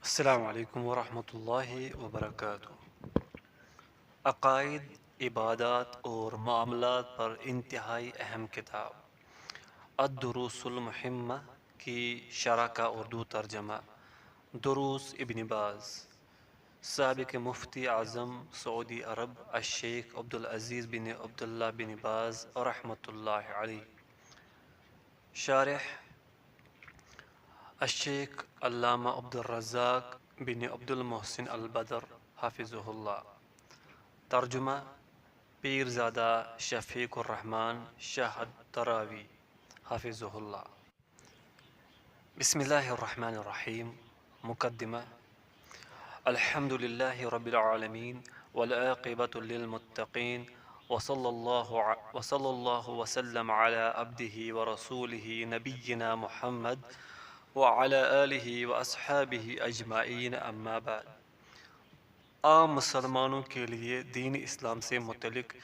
السلام علیکم ورحمۃ اللہ وبرکاتہ۔ عقائد، عبادات اور معاملات پر انتہائی اہم کتاب الدروس المحمہ کی شرح کا اردو ترجمہ دروس ابن باز، سابق مفتی اعظم سعودی عرب الشیخ عبدالعزیز بن عبداللہ بن باز رحمۃ اللہ علیہ۔ شارح الشیخ علامہ عبدالرزاق بن عبد المحسن البدر حافظہ اللہ۔ ترجمہ پیرزادہ شفیق الرحمن شاہ تراوی حافظہ اللہ۔ بسم اللہ الرحمن الرحیم۔ مقدمہ۔ الحمد للہ رب العالمین والعاقبۃ للمتقین وصلی اللہ وسلم علی عبدہ ورسولہ نبینا محمد وعلی آلہ واصحابہ اجمعین، اما بعد۔ عام مسلمانوں کے لیے دین اسلام سے متعلق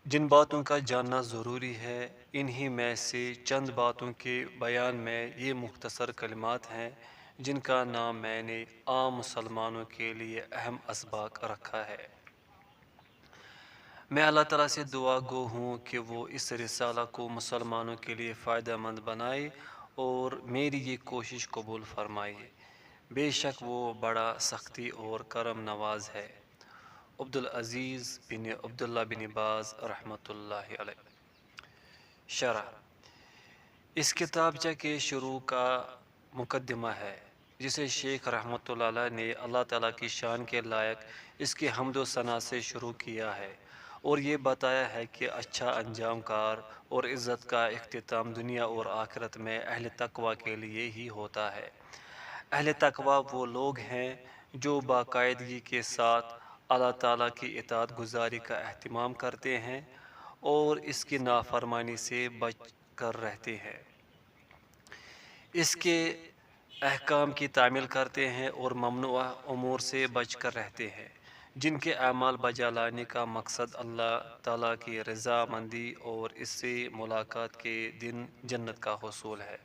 جن باتوں کا جاننا ضروری ہے، انہی میں سے چند باتوں کے بیان میں یہ مختصر کلمات ہیں جن کا نام میں نے عام مسلمانوں کے لیے اہم اسباق رکھا ہے۔ میں اللہ تعالیٰ سے دعا گو ہوں کہ وہ اس رسالہ کو مسلمانوں کے لیے فائدہ مند بنائے اور میری یہ کوشش قبول فرمائے۔ بے شک وہ بڑا سختی اور کرم نواز ہے۔ عبدالعزیز بن عبداللہ بن باز رحمۃ اللہ علیہ۔ شرح۔ اس کتابچہ کے شروع کا مقدمہ ہے جسے شیخ رحمۃ اللہ علیہ نے اللہ تعالیٰ کی شان کے لائق اس کی حمد و ثنا سے شروع کیا ہے اور یہ بتایا ہے کہ اچھا انجام کار اور عزت کا اختتام دنیا اور آخرت میں اہل تقوی کے لیے ہی ہوتا ہے۔ اہل تقوی وہ لوگ ہیں جو باقاعدگی کے ساتھ اللہ تعالیٰ کی اطاعت گزاری کا اہتمام کرتے ہیں اور اس کی نافرمانی سے بچ کر رہتے ہیں، اس کے احکام کی تعمیل کرتے ہیں اور ممنوع امور سے بچ کر رہتے ہیں جن کے اعمال بجا لانے کا مقصد اللہ تعالیٰ کی رضا مندی اور اس سے ملاقات کے دن جنت کا حصول ہے۔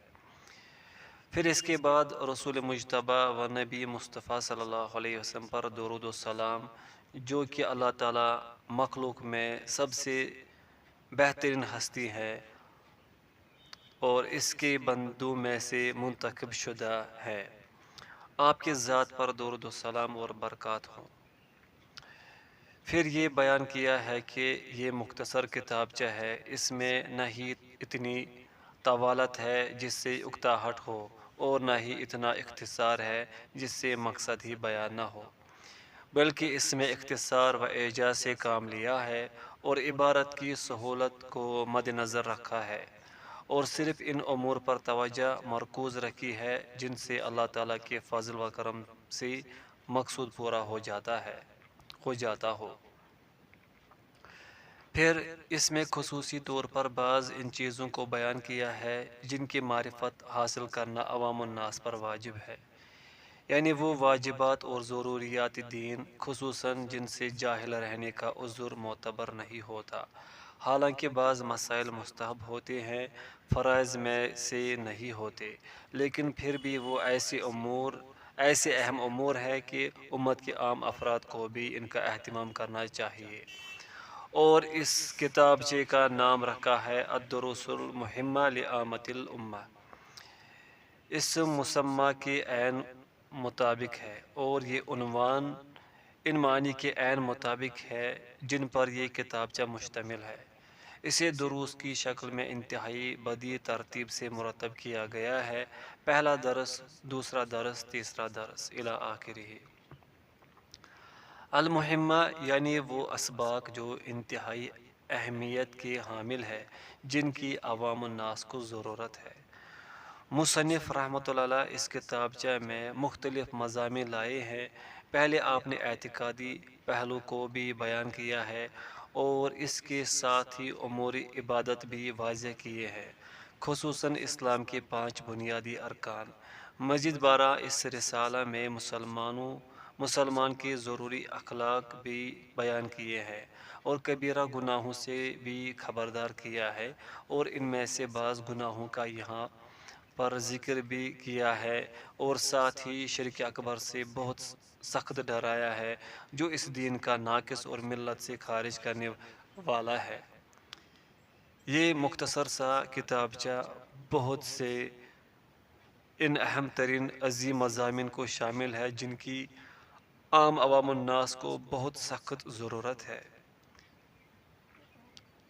پھر اس کے بعد رسول مجتبی و نبی مصطفیٰ صلی اللہ علیہ وسلم پر درود و سلام، جو کہ اللہ تعالیٰ مخلوق میں سب سے بہترین ہستی ہے اور اس کے بندوں میں سے منتخب شدہ ہے، آپ کی ذات پر درود و سلام اور برکات ہوں۔ پھر یہ بیان کیا ہے کہ یہ مختصر کتابچہ ہے، اس میں نہ ہی اتنی طوالت ہے جس سے اکتاہٹ ہو اور نہ ہی اتنا اختصار ہے جس سے مقصد ہی بیان نہ ہو، بلکہ اس میں اختصار و ایجاز سے کام لیا ہے اور عبارت کی سہولت کو مد نظر رکھا ہے اور صرف ان امور پر توجہ مرکوز رکھی ہے جن سے اللہ تعالیٰ کے فضل و کرم سے مقصود پورا ہو جاتا ہو۔ پھر اس میں خصوصی طور پر بعض ان چیزوں کو بیان کیا ہے جن کی معرفت حاصل کرنا عوام الناس پر واجب ہے، یعنی وہ واجبات اور ضروریات دین، خصوصاً جن سے جاہل رہنے کا عذر معتبر نہیں ہوتا۔ حالانکہ بعض مسائل مستحب ہوتے ہیں، فرائض میں سے نہیں ہوتے، لیکن پھر بھی وہ ایسے اہم امور ہے کہ امت کے عام افراد کو بھی ان کا اہتمام کرنا چاہیے، اور اس کتابچے کا نام رکھا ہے الدروس المحمہ لعامۃ الامہ۔ اس مسمہ کے عین مطابق ہے اور یہ عنوان ان معنی کے عین مطابق ہے جن پر یہ کتابچہ مشتمل ہے۔ اسے دروس کی شکل میں انتہائی بدیع ترتیب سے مرتب کیا گیا ہے، پہلا درس، دوسرا درس، تیسرا درس الی آخرہ۔ المحمہ یعنی وہ اسباق جو انتہائی اہمیت کے حامل ہے، جن کی عوام الناس کو ضرورت ہے۔ مصنف رحمۃ اللہ علیہ اس کتابچہ میں مختلف مضامین لائے ہیں۔ پہلے آپ نے اعتقادی پہلو کو بھی بیان کیا ہے اور اس کے ساتھ ہی امور عبادت بھی واضح کیے ہیں، خصوصاً اسلام کے 5 بنیادی ارکان۔ مزید برآں اس رسالہ میں مسلمان کے ضروری اخلاق بھی بیان کیے ہیں اور کبیرہ گناہوں سے بھی خبردار کیا ہے، اور ان میں سے بعض گناہوں کا یہاں پر ذکر بھی کیا ہے اور ساتھ ہی شرک اکبر سے بہت سخت ڈرایا ہے جو اس دین کا ناقص اور ملت سے خارج کرنے والا ہے۔ یہ مختصر سا کتابچہ بہت سے ان اہم ترین عظیم مضامین کو شامل ہے جن کی عام عوام الناس کو بہت سخت ضرورت ہے۔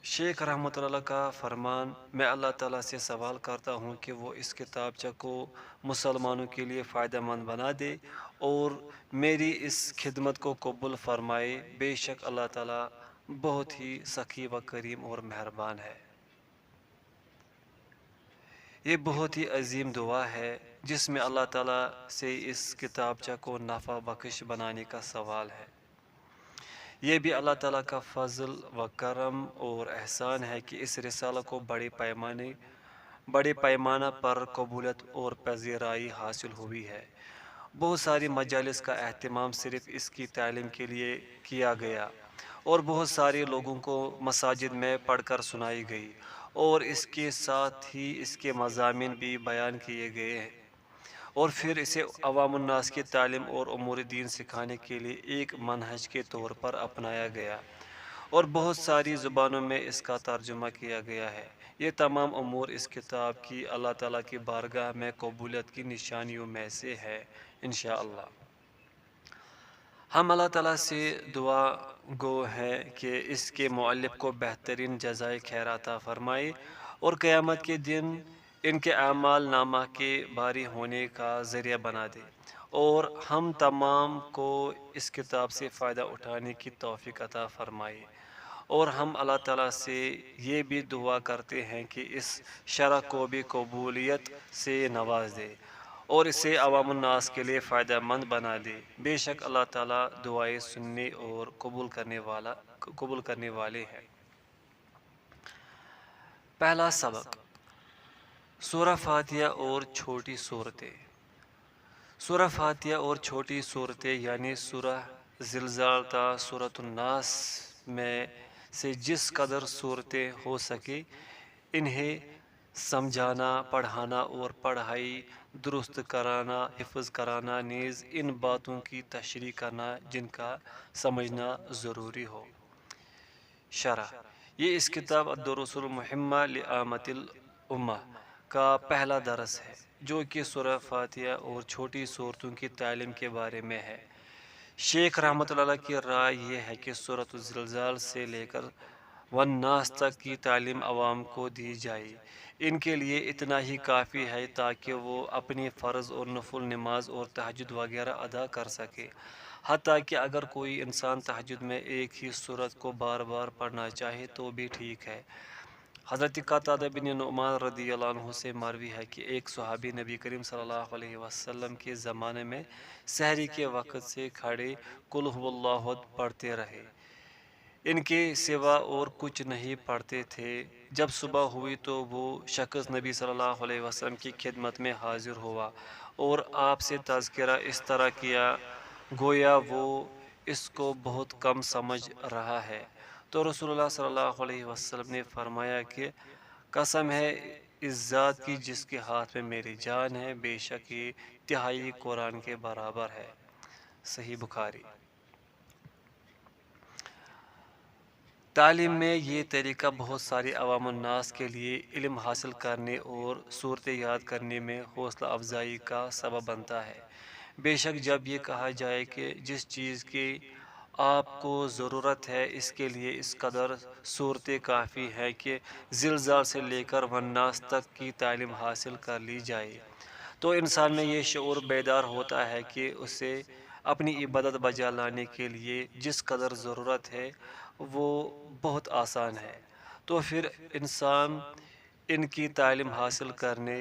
شیخ رحمۃ اللہ کا فرمان، میں اللہ تعالیٰ سے سوال کرتا ہوں کہ وہ اس کتابچہ کو مسلمانوں کے لیے فائدہ مند بنا دے اور میری اس خدمت کو قبول فرمائے۔ بے شک اللہ تعالیٰ بہت ہی سخی و کریم اور مہربان ہے۔ یہ بہت ہی عظیم دعا ہے جس میں اللہ تعالیٰ سے اس کتابچہ کو نفع بخش بنانے کا سوال ہے۔ یہ بھی اللہ تعالیٰ کا فضل و کرم اور احسان ہے کہ اس رسالہ کو بڑے پیمانہ پر قبولیت اور پذیرائی حاصل ہوئی ہے۔ بہت ساری مجالس کا اہتمام صرف اس کی تعلیم کے لیے کیا گیا اور بہت سارے لوگوں کو مساجد میں پڑھ کر سنائی گئی، اور اس کے ساتھ ہی اس کے مضامین بھی بیان کیے گئے ہیں، اور پھر اسے عوام الناس کی تعلیم اور امور دین سکھانے کے لیے ایک منہج کے طور پر اپنایا گیا، اور بہت ساری زبانوں میں اس کا ترجمہ کیا گیا ہے۔ یہ تمام امور اس کتاب کی اللہ تعالیٰ کی بارگاہ میں قبولیت کی نشانیوں میں سے ہے انشاءاللہ۔ ہم اللہ تعالیٰ سے دعا گو ہیں کہ اس کے مؤلف کو بہترین جزائے خیر عطا فرمائے اور قیامت کے دن ان کے اعمال نامہ کے باری ہونے کا ذریعہ بنا دے، اور ہم تمام کو اس کتاب سے فائدہ اٹھانے کی توفیق عطا فرمائے۔ اور ہم اللہ تعالیٰ سے یہ بھی دعا کرتے ہیں کہ اس شرح کو بھی قبولیت سے نواز دے اور اسے عوام الناس کے لیے فائدہ مند بنا دے۔ بے شک اللہ تعالیٰ دعائیں سننے اور قبول کرنے والے ہیں۔ پہلا سبق، سورہ فاتحہ اور چھوٹی صورتیں۔ سورہ فاتحہ اور چھوٹی صورتیں یعنی سورہ زلزال تا سورۃ الناس میں سے جس قدر صورتیں ہو سکے انہیں سمجھانا، پڑھانا اور پڑھائی درست کرانا، حفظ کرانا، نیز ان باتوں کی تشریح کرنا جن کا سمجھنا ضروری ہو۔ شرح، یہ اس کتاب الدروس المہمہ لعامۃ الامہ کا پہلا درس ہے جو کہ سورہ فاتحہ اور چھوٹی صورتوں کی تعلیم کے بارے میں ہے۔ شیخ رحمۃ اللہ کی رائے یہ ہے کہ سورۃ الزلزال سے لے کر والناس تک کی تعلیم عوام کو دی جائے۔ ان کے لیے اتنا ہی کافی ہے تاکہ وہ اپنی فرض اور نفل نماز اور تہجد وغیرہ ادا کر سکے، حتیٰ کہ اگر کوئی انسان تہجد میں ایک ہی سورت کو بار بار پڑھنا چاہے تو بھی ٹھیک ہے۔ حضرت قتادہ بن نعمان رضی اللہ عنہ سے مروی ہے کہ ایک صحابی نبی کریم صلی اللہ علیہ وسلم کے زمانے میں سحری کے وقت سے کھڑے قل ھو اللہ احد پڑھتے رہے، ان کے سوا اور کچھ نہیں پڑھتے تھے۔ جب صبح ہوئی تو وہ شخص نبی صلی اللہ علیہ وسلم کی خدمت میں حاضر ہوا اور آپ سے تذکرہ اس طرح کیا گویا وہ اس کو بہت کم سمجھ رہا ہے، تو رسول اللہ صلی اللہ علیہ وسلم نے فرمایا کہ قسم ہے اس ذات کی جس کے ہاتھ میں میری جان ہے، بے شک یہ تہائی قرآن کے برابر ہے۔ صحیح بخاری۔ تعلیم میں یہ طریقہ بہت ساری عوام الناس کے لیے علم حاصل کرنے اور صورتیں یاد کرنے میں حوصلہ افزائی کا سبب بنتا ہے۔ بے شک جب یہ کہا جائے کہ جس چیز کی آپ کو ضرورت ہے اس کے لیے اس قدر صورتیں کافی ہیں کہ زلزال سے لے کر والناس تک کی تعلیم حاصل کر لی جائے، تو انسان میں یہ شعور بیدار ہوتا ہے کہ اسے اپنی عبادت بجا لانے کے لیے جس قدر ضرورت ہے وہ بہت آسان ہے، تو پھر انسان ان کی تعلیم حاصل کرنے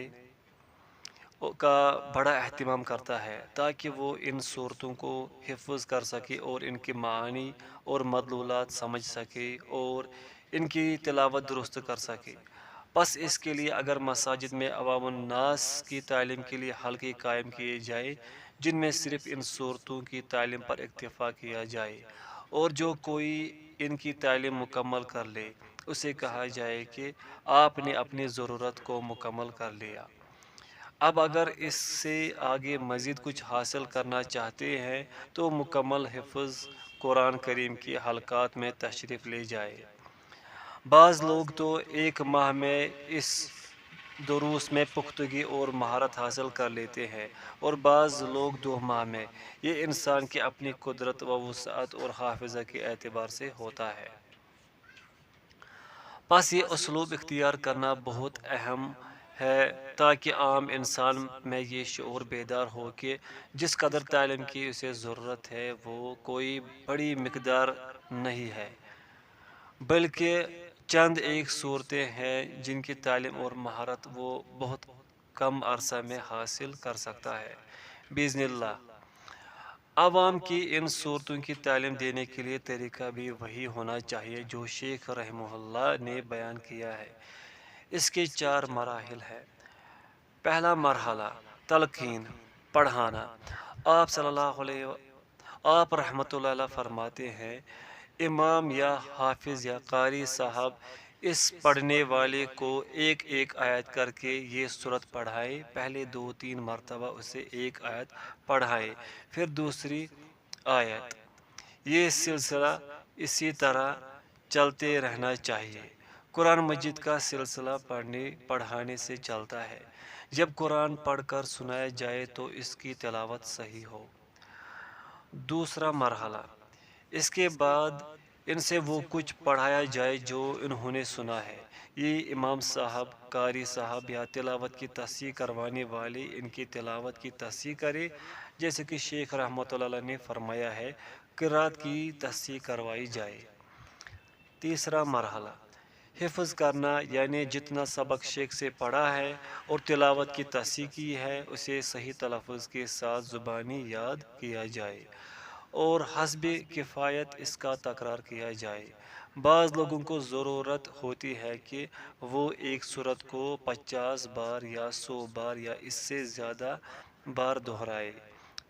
کا بڑا اہتمام کرتا ہے تاکہ وہ ان صورتوں کو حفظ کر سکے اور ان کے معانی اور مدلولات سمجھ سکے اور ان کی تلاوت درست کر سکے۔ بس اس کے لیے اگر مساجد میں عوام الناس کی تعلیم کے لیے حلقے قائم کیے جائے جن میں صرف ان صورتوں کی تعلیم پر اکتفا کیا جائے، اور جو کوئی ان کی تعلیم مکمل کر لے اسے کہا جائے کہ آپ نے اپنی ضرورت کو مکمل کر لیا، اب اگر اس سے آگے مزید کچھ حاصل کرنا چاہتے ہیں تو مکمل حفظ قرآن کریم کی حلقات میں تشریف لے جائے۔ بعض لوگ تو ایک ماہ میں اس دروس میں پختگی اور مہارت حاصل کر لیتے ہیں، اور بعض لوگ 2 ماہ میں۔ یہ انسان کی اپنی قدرت و وسعت اور حافظہ کے اعتبار سے ہوتا ہے۔ بس یہ اسلوب اختیار کرنا بہت اہم ہے تاکہ عام انسان میں یہ شعور بیدار ہو کہ جس قدر تعلیم کی اسے ضرورت ہے وہ کوئی بڑی مقدار نہیں ہے، بلکہ چند ایک صورتیں ہیں جن کی تعلیم اور مہارت وہ بہت کم عرصہ میں حاصل کر سکتا ہے باذن اللہ۔ عوام کی ان صورتوں کی تعلیم دینے کے لیے طریقہ بھی وہی ہونا چاہیے جو شیخ رحمہ اللہ نے بیان کیا ہے۔ اس کے 4 مراحل ہیں۔ پہلا مرحلہ تلقین، پڑھانا۔ آپ صلی اللہ علیہ آپ رحمۃ اللہ علیہ فرماتے ہیں، امام یا حافظ یا قاری صاحب اس پڑھنے والے کو ایک ایک آیت کر کے یہ سورت پڑھائے۔ پہلے 2-3 مرتبہ اسے ایک آیت پڑھائے، پھر دوسری آیت۔ یہ سلسلہ اسی طرح چلتے رہنا چاہیے۔ قرآن مجید کا سلسلہ پڑھانے سے چلتا ہے۔ جب قرآن پڑھ کر سنایا جائے تو اس کی تلاوت صحیح ہو۔ دوسرا مرحلہ، اس کے بعد ان سے وہ کچھ پڑھایا جائے جو انہوں نے سنا ہے۔ یہ امام صاحب، قاری صاحب یا تلاوت کی تصحیح کروانے والے ان کی تلاوت کی تصحیح کرے، جیسے کہ شیخ رحمۃ اللہ نے فرمایا ہے، قرات کی تصحیح کروائی جائے۔ تیسرا مرحلہ، حفظ کرنا، یعنی جتنا سبق شیخ سے پڑھا ہے اور تلاوت کی تصحیح کی ہے اسے صحیح تلفظ کے ساتھ زبانی یاد کیا جائے اور حسب کفایت اس کا تکرار کیا جائے۔ بعض لوگوں کو ضرورت ہوتی ہے کہ وہ ایک سورت کو 50 بار یا 100 بار یا اس سے زیادہ بار دہرائے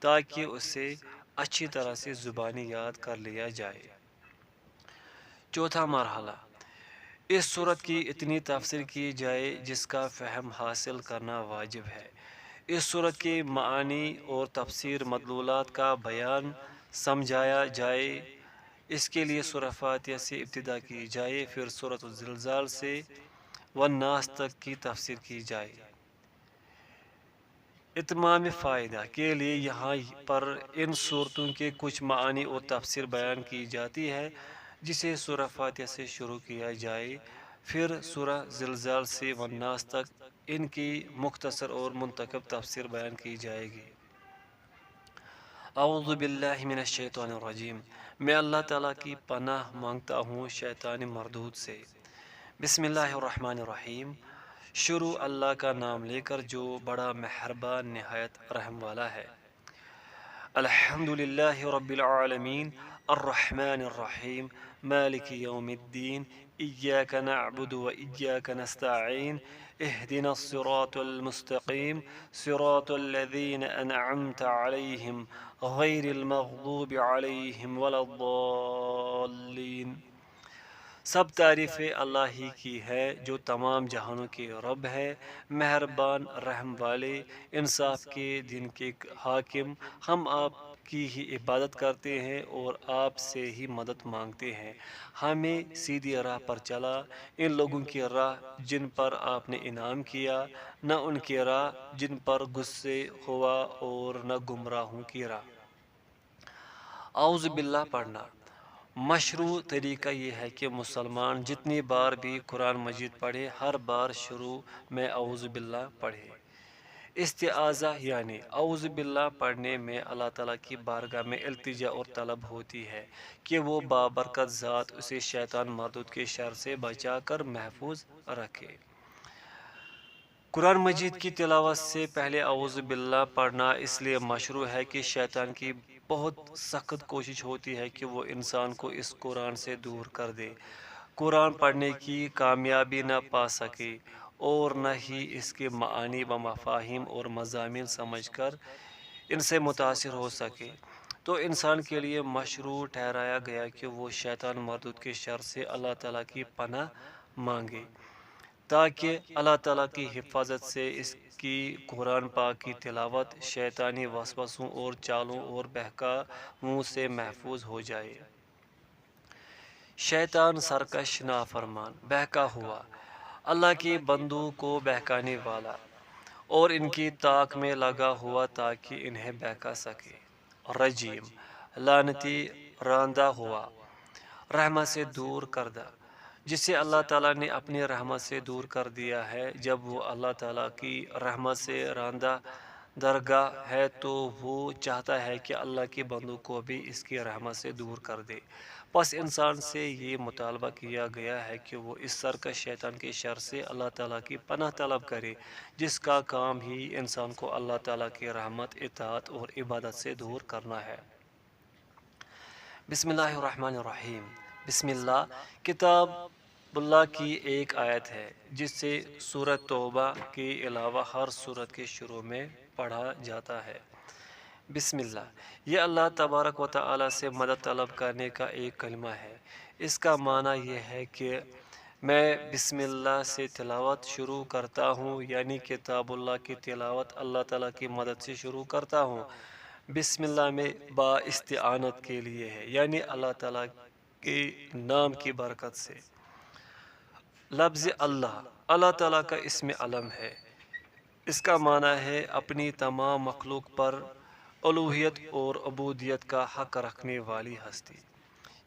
تاکہ اسے اچھی طرح سے زبانی یاد کر لیا جائے۔ چوتھا مرحلہ، اس سورت کی اتنی تفسیر کی جائے جس کا فہم حاصل کرنا واجب ہے۔ اس سورت کے معانی اور تفسیر مدلولات کا بیان سمجھایا جائے۔ اس کے لیے سورہ فاتحہ سے ابتدا کی جائے، پھر سورۃ الزلزال سے والناس تک کی تفسیر کی جائے۔ اتمام فائدہ کے لیے یہاں پر ان صورتوں کے کچھ معانی اور تفسیر بیان کی جاتی ہے، جسے سورہ فاتحہ سے شروع کیا جائے، پھر سورہ زلزال سے والناس تک ان کی مختصر اور منتخب تفسیر بیان کی جائے گی۔ اعوذ باللہ من الشیطان الرجیم، میں اللہ تعالیٰ کی پناہ مانگتا ہوں شیطان مردود سے۔ بسم اللہ الرحمن الرحیم۔ شروع اللہ کا نام لے کر جو بڑا مہربان نہایت رحم والا ہے۔ الحمد للہ رب العالمین الرحمن الرحیم مالک یوم الدین ایاک نعبد و ایاک نستعین اہدنا الصراط المستقیم صراط الذین انعمت علیہم غیر المغضوب علیہم ولا الضالین۔ سب تعریفیں اللہ ہی کی ہے جو تمام جہانوں کے رب ہے، مہربان رحم والے، انصاف کے دن کے حاکم۔ ہم آپ کی ہی عبادت کرتے ہیں اور آپ سے ہی مدد مانگتے ہیں۔ ہمیں سیدھی راہ پر چلا، ان لوگوں کی راہ جن پر آپ نے انعام کیا، نہ ان کی راہ جن پر غصے ہوا، اور نہ گمراہوں کی راہ۔ اعوذ باللہ پڑھنا۔ مشروع طریقہ یہ ہے کہ مسلمان جتنی بار بھی قرآن مجید پڑھے ہر بار شروع میں اعوذ باللہ پڑھے۔ استعاذہ یعنی اعوذ باللہ پڑھنے میں اللہ تعالیٰ کی بارگاہ میں التجا اور طلب ہوتی ہے کہ وہ بابرکت ذات اسے شیطان مردود کے شر سے بچا کر محفوظ رکھے۔ قرآن مجید کی تلاوت سے پہلے اعوذ باللہ پڑھنا اس لیے مشروع ہے کہ شیطان کی بہت سخت کوشش ہوتی ہے کہ وہ انسان کو اس قرآن سے دور کر دے، قرآن پڑھنے کی کامیابی نہ پا سکے اور نہ ہی اس کے معانی و مفاہیم اور مضامین سمجھ کر ان سے متاثر ہو سکے۔ تو انسان کے لیے مشروع ٹھہرایا گیا کہ وہ شیطان مردود کے شر سے اللہ تعالیٰ کی پناہ مانگے۔ تاکہ اللہ تعالیٰ کی حفاظت سے اس کی قرآن پاک کی تلاوت شیطانی وسوسوں اور چالوں اور بہکاووں سے محفوظ ہو جائے۔ شیطان سرکش نافرمان بہکا ہوا، اللہ کے بندوں کو بہکانے والا اور ان کی طاق میں لگا ہوا تاکہ انہیں بہکا سکے۔ رجیم لعنتی، راندہ ہوا، رحمت سے دور کردہ، جسے اللہ تعالیٰ نے اپنی رحمت سے دور کر دیا ہے۔ جب وہ اللہ تعالیٰ کی رحمت سے راندہ درگاہ ہے تو وہ چاہتا ہے کہ اللہ کے بندوں کو بھی اس کی رحمت سے دور کر دے۔ پس انسان سے یہ مطالبہ کیا گیا ہے کہ وہ اس سرکش شیطان کے شر سے اللہ تعالیٰ کی پناہ طلب کرے، جس کا کام ہی انسان کو اللہ تعالیٰ کی رحمت، اطاعت اور عبادت سے دور کرنا ہے۔ بسم اللہ الرحمن الرحیم۔ بسم اللہ کتاب اللہ کی ایک آیت ہے جس سے سورۃ توبہ کے علاوہ ہر سورت کے شروع میں پڑھا جاتا ہے۔ بسم اللہ یہ اللہ تبارک و تعالیٰ سے مدد طلب کرنے کا ایک کلمہ ہے۔ اس کا معنی یہ ہے کہ میں بسم اللہ سے تلاوت شروع کرتا ہوں، یعنی کتاب اللہ کی تلاوت اللہ تعالیٰ کی مدد سے شروع کرتا ہوں۔ بسم اللہ میں با استعانت کے لیے ہے، یعنی اللہ تعالیٰ کے نام کی برکت سے۔ لفظ اللہ اللہ تعالیٰ کا اسم علم ہے۔ اس کا معنی ہے اپنی تمام مخلوق پر الوہیت اور عبودیت کا حق رکھنے والی ہستی۔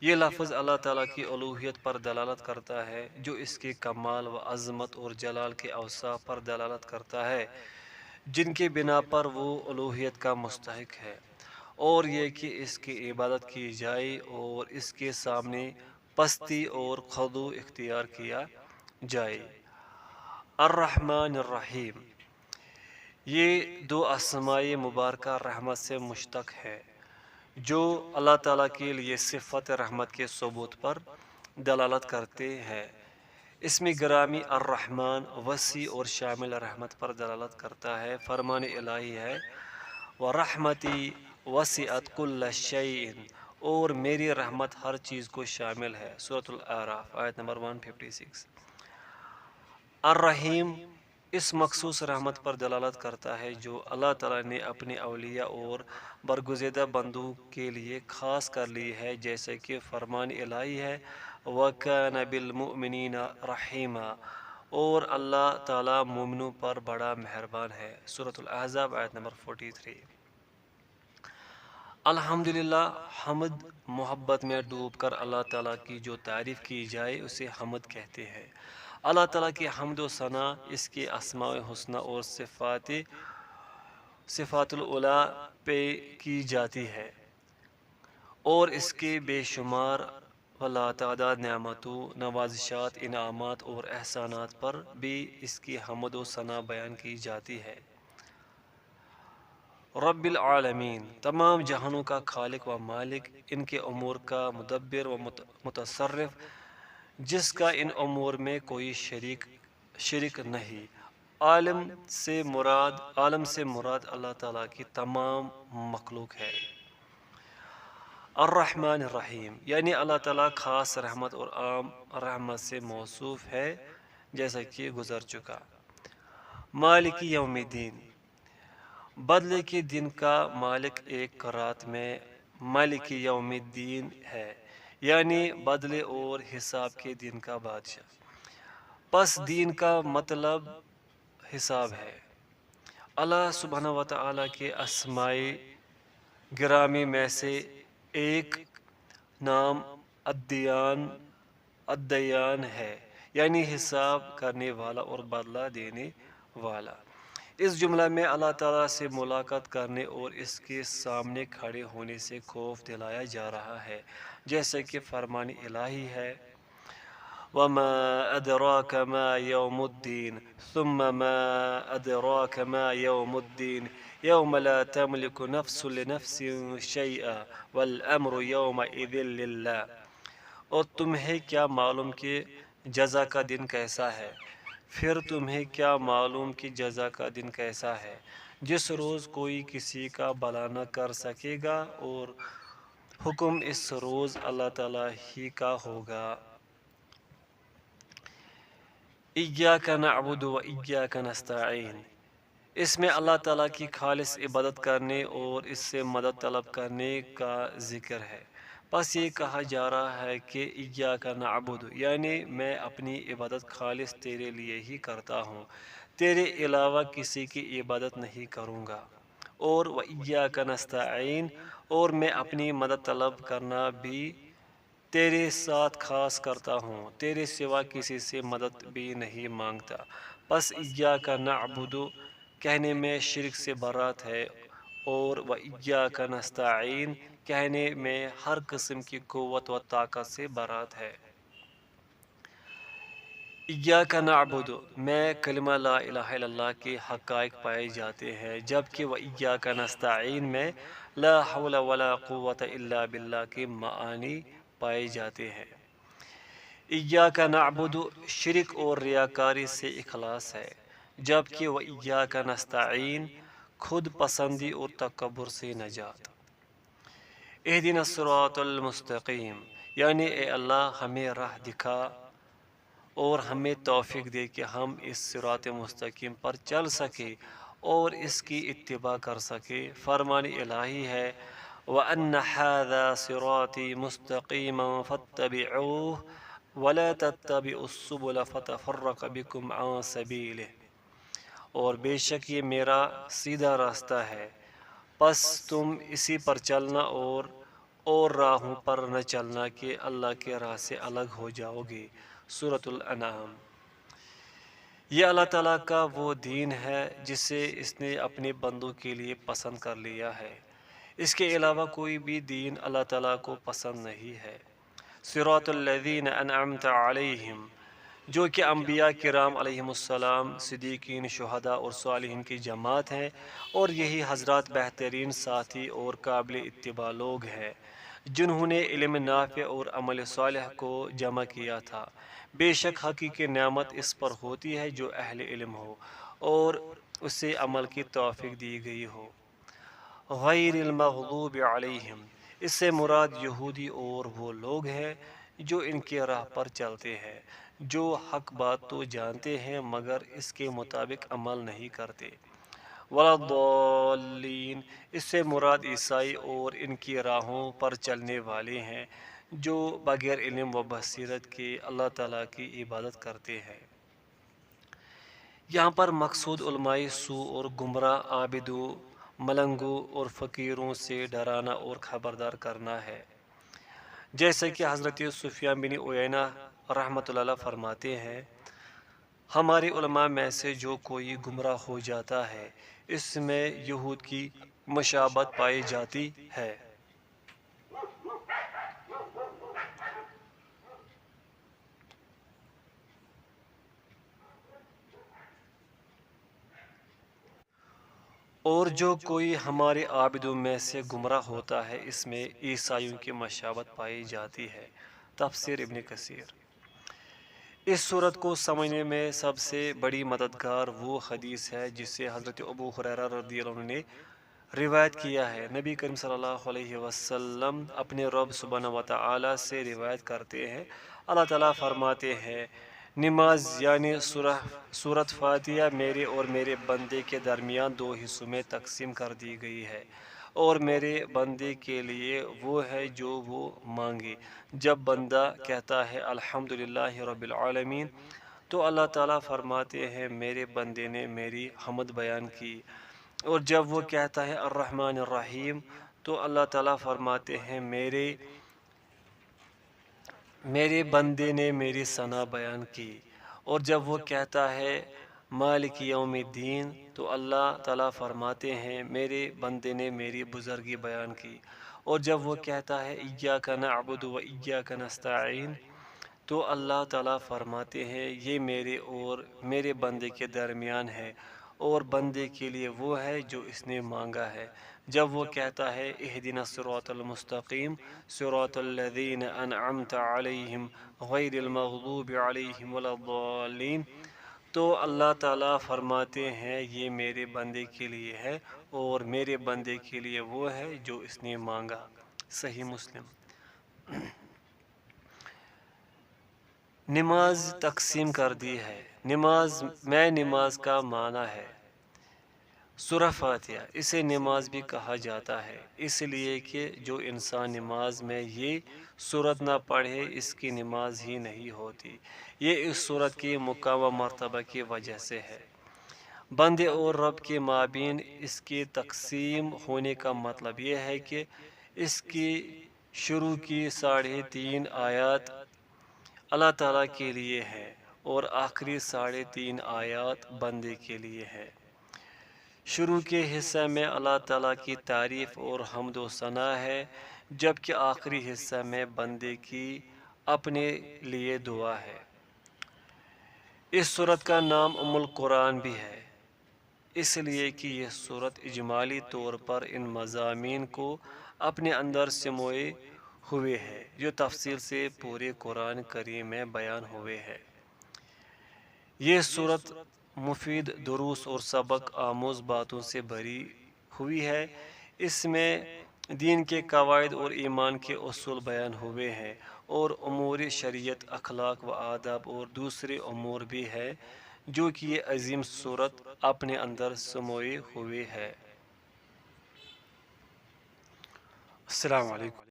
یہ لفظ اللہ تعالیٰ کی الوہیت پر دلالت کرتا ہے، جو اس کے کمال و عظمت اور جلال کے اوصاف پر دلالت کرتا ہے جن کی بنا پر وہ الوہیت کا مستحق ہے، اور یہ کہ اس کی عبادت کی جائے اور اس کے سامنے پستی اور خضوع اختیار کیا جائے۔ الرحمن الرحیم یہ دو اسماء مبارکہ رحمت سے مشتق ہے، جو اللہ تعالیٰ کے لیے صفت رحمت کے ثبوت پر دلالت کرتے ہیں۔ اسم گرامی الرحمن وسیع اور شامل رحمت پر دلالت کرتا ہے۔ فرمان الہی ہے وَرَحْمَتِي وَسِعَتْ كُلَّ شَيْءٍ، اور میری رحمت ہر چیز کو شامل ہے۔ سورۃ الاعراف آیت نمبر 156۔ الرحیم اس مخصوص رحمت پر دلالت کرتا ہے جو اللہ تعالیٰ نے اپنے اولیاء اور برگزیدہ بندوں کے لیے خاص کر لی ہے، جیسے کہ فرمان الہی ہے وَكَانَ بِالْمُؤْمِنِينَ رَحِيمًا، اور اللہ تعالیٰ مومنوں پر بڑا مہربان ہے۔ سورۃ الاحزاب آیت نمبر 43۔ الحمدللہ حمد محبت میں ڈوب کر اللہ تعالیٰ کی جو تعریف کی جائے اسے حمد کہتے ہیں۔ اللہ تعالیٰ کی حمد و ثنا اس کے اسماء الحسنی اور صفات العلیٰ پہ کی جاتی ہے، اور اس کے بے شمار و لاتعداد نعمتوں، نوازشات، انعامات اور احسانات پر بھی اس کی حمد و ثنا بیان کی جاتی ہے۔ رب العالمین تمام جہانوں کا خالق و مالک، ان کے امور کا مدبر و متصرف، جس کا ان امور میں کوئی شریک نہیں۔ عالم سے مراد اللہ تعالیٰ کی تمام مخلوق ہے۔ الرحمن الرحیم یعنی اللہ تعالیٰ خاص رحمت اور عام رحمت سے موصوف ہے، جیسا کہ گزر چکا۔ مالک یوم الدین بدلے کے دن کا مالک ایک قرات میں مالک یوم الدین ہے، یعنی بدلے اور حساب کے دن کا بادشاہ۔ پس دین کا مطلب حساب ہے۔ اللہ سبحانہ و تعالیٰ کے اسماء گرامی میں سے ایک نام الدیان ہے، یعنی حساب کرنے والا اور بدلہ دینے والا۔ اس جملہ میں اللہ تعالیٰ سے ملاقات کرنے اور اس کے سامنے کھڑے ہونے سے خوف دلایا جا رہا ہے، جیسے کہ فرمان الہی ہے وَمَا أَدْرَاكَ مَا يَوْمُ الدِّينِ ثُمَّ مَا أَدْرَاكَ مَا يَوْمُ الدِّينِ يَوْمَ لَا تَمْلِكُ نَفْسٌ لِنَفْسٍ شَيْئًا وَالْأَمْرُ يَوْمَئِذٍ لِلَّهِ، اور تمہیں کیا معلوم کہ جزا کا دن کیسا ہے؟ پھر تمہیں کیا معلوم کہ جزا کا دن کیسا ہے؟ جس روز کوئی کسی کا بھلا نہ کر سکے گا، اور حکم اس روز اللہ تعالیٰ ہی کا ہوگا۔ ایاک نعبد و ایاک نستعین، اس میں اللہ تعالیٰ کی خالص عبادت کرنے اور اس سے مدد طلب کرنے کا ذکر ہے۔ بس یہ کہا جا رہا ہے کہ ایاک نعبد، یعنی میں اپنی عبادت خالص تیرے لیے ہی کرتا ہوں، تیرے علاوہ کسی کی عبادت نہیں کروں گا۔ اور وَإِيَّاكَ نَسْتَعِينُ، اور میں اپنی مدد طلب کرنا بھی تیرے ساتھ خاص کرتا ہوں، تیرے سوا کسی سے مدد بھی نہیں مانگتا۔ بس ایاک نعبد کہنے میں شرک سے برات ہے، اور وَإِيَّاكَ نَسْتَعِينُ کہنے میں ہر قسم کی قوت و طاقت سے برات ہے۔ ایاک نعبد میں کلمہ لا الہ الا اللہ کے حقائق پائے جاتے ہیں، جبکہ وَإِيَّاكَ نَسْتَعِينُ میں لا حول ولا قوت الا باللہ کے معانی پائے جاتے ہیں۔ ایاک نعبد شرک اور ریاکاری سے اخلاص ہے، جبکہ وَإِيَّاكَ نَسْتَعِينُ خود پسندی اور تکبر سے نجات۔ اہدنا الصراط المستقیم، یعنی اے اللہ ہمیں راہ دکھا اور ہمیں توفیق دے کہ ہم اس صراط مستقیم پر چل سکے اور اس کی اتباع کر سکے۔ فرمان الہی ہے وَأَنَّ هَذَا صِرَاطِي مُسْتَقِيمًا فَاتَّبِعُوهُ وَلَا تَتَّبِعُوا السُّبُلَ فَتَفَرَّقَ بِكُمْ عَن سَبِيلِهِ، اور بے شک یہ میرا سیدھا راستہ ہے، پس تم اسی پر چلنا اور راہوں پر نہ چلنا کہ اللہ کے راہ سے الگ ہو جاؤ گے۔ سورۃ الانعام۔ یہ اللہ تعالیٰ کا وہ دین ہے جسے اس نے اپنے بندوں کے لیے پسند کر لیا ہے، اس کے علاوہ کوئی بھی دین اللہ تعالیٰ کو پسند نہیں ہے۔ صراط الذین انعمت علیہم، جو کہ انبیاء کرام علیہم السلام، صدیقین، شہداء اور صالحین کی جماعت ہیں، اور یہی حضرات بہترین ساتھی اور قابل اتباع لوگ ہیں جنہوں نے علم نافع اور عمل صالح کو جمع کیا تھا۔ بے شک حقیقی نعمت اس پر ہوتی ہے جو اہل علم ہو اور اسے عمل کی توفیق دی گئی ہو۔ غیر المغضوب علیہم، اس سے مراد یہودی اور وہ لوگ ہیں جو ان کے راہ پر چلتے ہیں، جو حق بات تو جانتے ہیں مگر اس کے مطابق عمل نہیں کرتے۔ ولا الضالین، اس سے مراد عیسائی اور ان کی راہوں پر چلنے والے ہیں جو بغیر علم و بصیرت کے اللہ تعالیٰ کی عبادت کرتے ہیں۔ یہاں پر مقصود علماء سوء اور گمراہ عابدوں، ملنگوں اور فقیروں سے ڈرانا اور خبردار کرنا ہے، جیسے کہ حضرت سفیان بن عیینہ رحمۃ اللہ علیہ فرماتے ہیں، ہمارے علماء میں سے جو کوئی گمراہ ہو جاتا ہے اس میں یہود کی مشابہت پائی جاتی ہے۔ اور جو کوئی ہمارے عابدوں میں سے گمراہ ہوتا ہے اس میں عیسائیوں کی مشابہت پائی جاتی ہے۔ تفسیر ابن کثیر۔ اس صورت کو سمجھنے میں سب سے بڑی مددگار وہ حدیث ہے جسے حضرت ابو ہریرہ رضی اللہ عنہ نے روایت کیا ہے۔ نبی کریم صلی اللہ علیہ وسلم اپنے رب سبحانہ و تعالیٰ سے روایت کرتے ہیں، اللہ تعالیٰ فرماتے ہیں، نماز یعنی سورۃ فاتحہ میرے اور میرے بندے کے درمیان دو حصوں میں تقسیم کر دی گئی ہے، اور میرے بندے کے لیے وہ ہے جو وہ مانگے۔ جب بندہ کہتا ہے الحمدللہ رب العالمین تو اللہ تعالیٰ فرماتے ہیں میرے بندے نے میری حمد بیان کی، اور جب وہ کہتا ہے الرحمن الرحیم تو اللہ تعالیٰ فرماتے ہیں میرے بندے نے میری ثنا بیان کی، اور جب وہ کہتا ہے مالک یوم الدین تو اللہ تعالیٰ فرماتے ہیں میرے بندے نے میری بزرگی بیان کی، اور جب وہ کہتا ہے ایاک نعبد و ایاک نستعین تو اللہ تعالیٰ فرماتے ہیں یہ میرے اور میرے بندے کے درمیان ہے، اور بندے کے لیے وہ ہے جو اس نے مانگا ہے۔ جب وہ کہتا ہے اہدنا الصراط المستقیم صراط الذین انعمت علیہم غیر المغضوب علیہم ولا الضالین تو اللہ تعالیٰ فرماتے ہیں یہ میرے بندے کے لیے ہے اور میرے بندے کے لیے وہ ہے جو اس نے مانگا۔ صحیح مسلم۔ نماز تقسیم کر دی ہے۔ نماز کا معنی ہے سورہ فاتحہ۔ اسے نماز بھی کہا جاتا ہے اس لیے کہ جو انسان نماز میں یہ سورت نہ پڑھے اس کی نماز ہی نہیں ہوتی۔ یہ اس سورت کی مقام و مرتبہ کی وجہ سے ہے۔ بندے اور رب کے مابین اس کی تقسیم ہونے کا مطلب یہ ہے کہ اس کی شروع کی 3.5 آیات اللہ تعالیٰ کے لیے ہے اور آخری 3.5 آیات بندے کے لیے ہے۔ شروع کے حصہ میں اللہ تعالیٰ کی تعریف اور حمد و ثنا ہے، جبکہ آخری حصہ میں بندے کی اپنے لیے دعا ہے۔ اس سورت کا نام ام القرآن بھی ہے، اس لیے کہ یہ سورت اجمالی طور پر ان مضامین کو اپنے اندر سموئے ہوئے ہے جو تفصیل سے پورے قرآن کریم میں بیان ہوئے ہیں۔ یہ سورت مفید دروس اور سبق آموز باتوں سے بھری ہوئی ہے۔ اس میں دین کے قواعد اور ایمان کے اصول بیان ہوئے ہیں اور امور شریعت، اخلاق و آداب اور دوسرے امور بھی ہیں جو کہ یہ عظیم سورت اپنے اندر سموئے ہوئے ہے۔ السلام علیکم۔